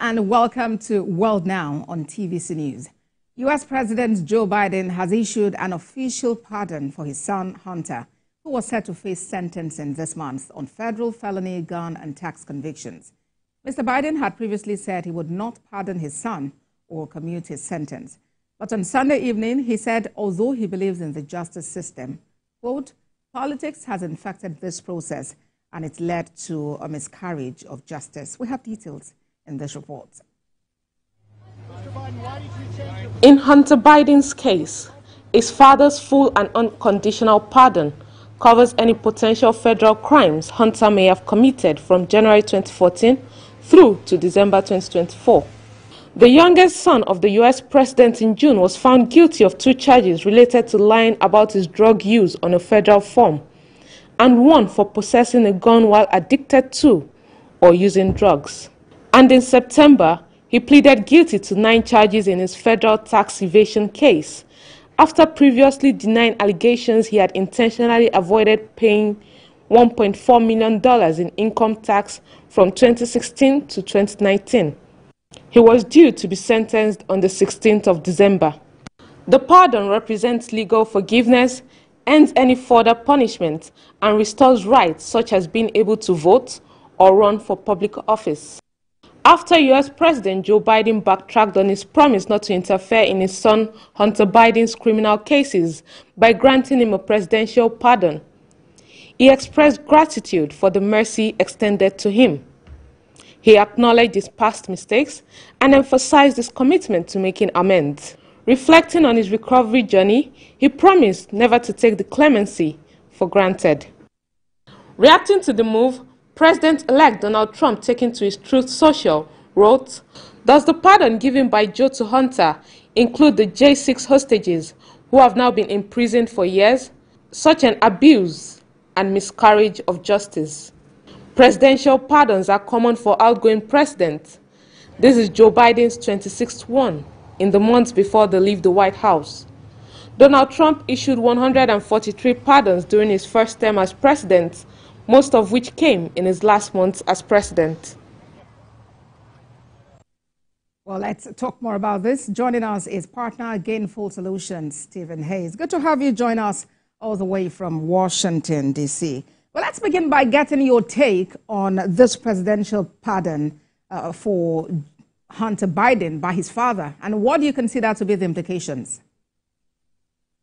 and welcome to World Now on TVC News. U.S. President Joe Biden has issued an official pardon for his son, Hunter, who was set to face sentencing this month on federal felony gun and tax convictions. Mr. Biden had previously said he would not pardon his son or commute his sentence. But on Sunday evening, he said although he believes in the justice system, quote, politics has infected this process and it's led to a miscarriage of justice. We have details in this report. In Hunter Biden's case, his father's full and unconditional pardon covers any potential federal crimes Hunter may have committed from January 2014 through to December 2024. The youngest son of the U.S. president in June was found guilty of 2 charges related to lying about his drug use on a federal form, and 1 for possessing a gun while addicted to or using drugs. And in September, he pleaded guilty to 9 charges in his federal tax evasion case, after previously denying allegations he had intentionally avoided paying $1.4 million in income tax from 2016 to 2019. He was due to be sentenced on the 16th of December. The pardon represents legal forgiveness, ends any further punishment, and restores rights such as being able to vote or run for public office. After U.S. President Joe Biden backtracked on his promise not to interfere in his son Hunter Biden's criminal cases by granting him a presidential pardon, he expressed gratitude for the mercy extended to him. He acknowledged his past mistakes and emphasized his commitment to making amends. Reflecting on his recovery journey, he promised never to take the clemency for granted. Reacting to the move, President-elect Donald Trump, taking to his Truth Social, wrote, "Does the pardon given by Joe to Hunter include the J6 hostages who have now been imprisoned for years? Such an abuse and miscarriage of justice. Presidential pardons are common for outgoing presidents. This is Joe Biden's 26th one in the months before they leave the White House. Donald Trump issued 143 pardons during his first term as president, most of which came in his last months as president." Well, let's talk more about this. Joining us is partner Gainful Solutions, Stephen Hayes. Good to have you join us all the way from Washington, D.C. Well, let's begin by getting your take on this presidential pardon for Hunter Biden by his father, and what do you consider to be the implications?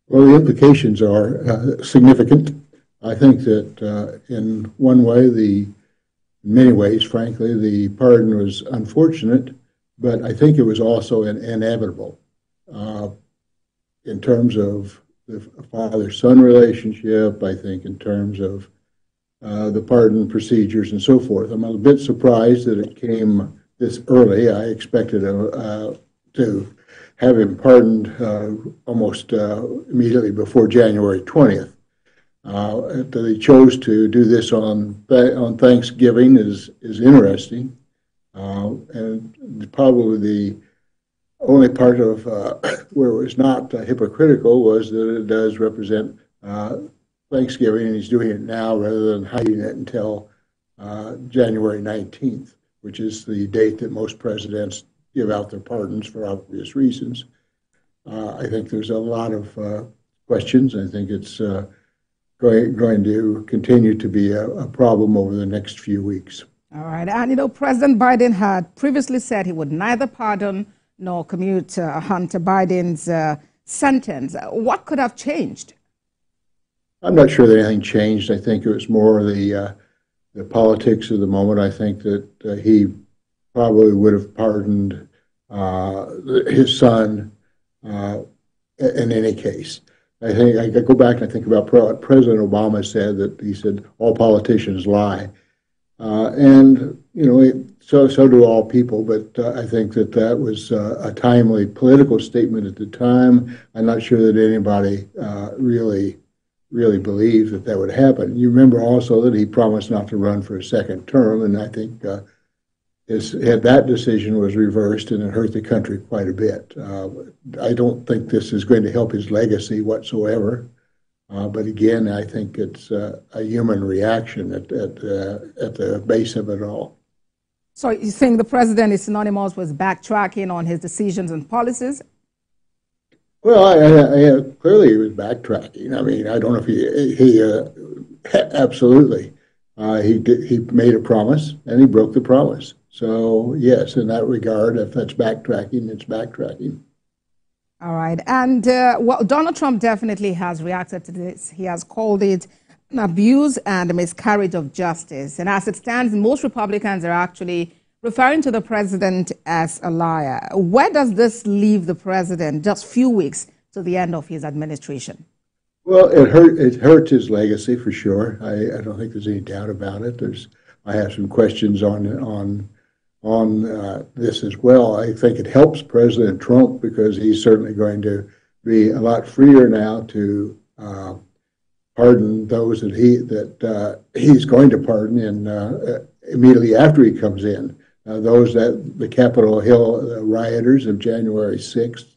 Well, the implications are significant. I think that in one way, in many ways, frankly, the pardon was unfortunate, but I think it was also inevitable in terms of the father-son relationship, I think in terms of the pardon procedures and so forth. I'm a bit surprised that it came this early. I expected to have him pardoned almost immediately before January 20th. That he chose to do this on Thanksgiving is interesting, and probably the only part of where it was not hypocritical was that it does represent Thanksgiving, and he's doing it now rather than hiding it until January 19th, which is the date that most presidents give out their pardons for obvious reasons. I think there's a lot of questions. I think it's going to continue to be a problem over the next few weeks. All right. And, President Biden had previously said he would neither pardon nor commute Hunter Biden's sentence. What could have changed? I'm not sure that anything changed. I think it was more the politics of the moment. I think that he probably would have pardoned his son in any case. I think I go back and I think about what President Obama said, that he said all politicians lie, and so do all people. But I think that was a timely political statement at the time. I'm not sure that anybody really believed that would happen. You remember also that he promised not to run for a second term, and I think that decision was reversed, and it hurt the country quite a bit. I don't think this is going to help his legacy whatsoever. But again, I think it's a human reaction at the base of it all. So you think the president is synonymous with backtracking on his decisions and policies? Well, clearly he was backtracking. I mean, I don't know if he absolutely. He made a promise and he broke the promise. So yes, in that regard, if that's backtracking, it's backtracking. All right. And well, Donald Trump definitely has reacted to this. He has called it an abuse and a miscarriage of justice. And as it stands, most Republicans are actually referring to the president as a liar. Where does this leave the president just few weeks to the end of his administration? Well, it hurts his legacy for sure. I don't think there's any doubt about it. I have some questions on this as well. I think it helps President Trump because he's certainly going to be a lot freer now to pardon those that he's going to pardon immediately after he comes in. Those that the Capitol Hill rioters of January 6th,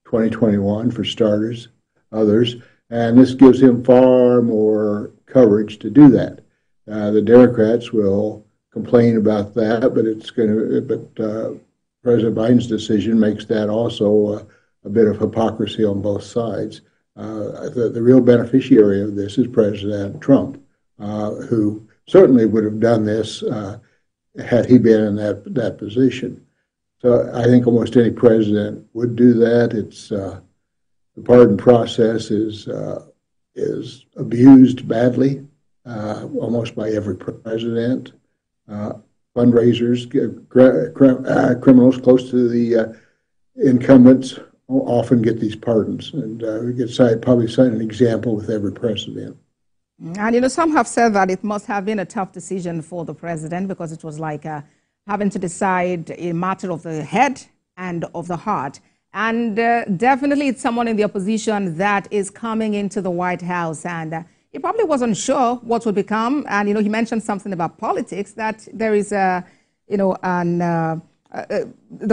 2021, for starters, others, and this gives him far more coverage to do that. The Democrats will complain about that, but President Biden's decision makes that also a bit of hypocrisy on both sides. The real beneficiary of this is President Trump, who certainly would have done this had he been in that position. So I think almost any president would do that. It's the pardon process is abused badly, almost by every president. Fundraisers, criminals close to the incumbents often get these pardons, and we could probably cite an example with every president. And, you know, some have said that it must have been a tough decision for the president because it was like having to decide a matter of the head and of the heart. And definitely it's someone in the opposition that is coming into the White House, and he probably wasn't sure what would become. And, you know, he mentioned something about politics, that there is the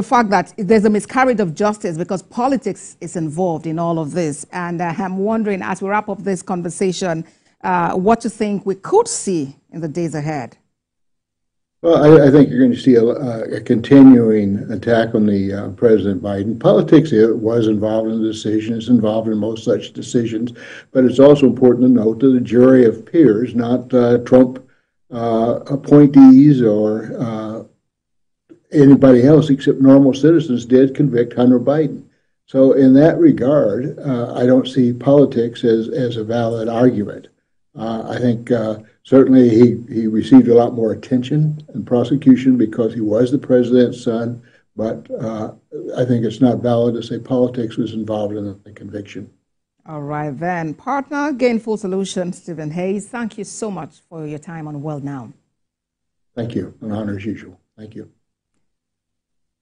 fact that there's a miscarriage of justice because politics is involved in all of this. And I'm wondering, as we wrap up this conversation, what you think we could see in the days ahead. Well, I think you're going to see a continuing attack on the President Biden. Politics was involved in the decision. It's involved in most such decisions. But it's also important to note that a jury of peers, not Trump appointees or anybody else except normal citizens, did convict Hunter Biden. So in that regard, I don't see politics as a valid argument. I think certainly he received a lot more attention and prosecution because he was the president's son, but I think it's not valid to say politics was involved in the conviction. All right, then. Partner, Gainful Solutions, Stephen Hayes, thank you so much for your time on World Now. Thank you. An honor as usual. Thank you.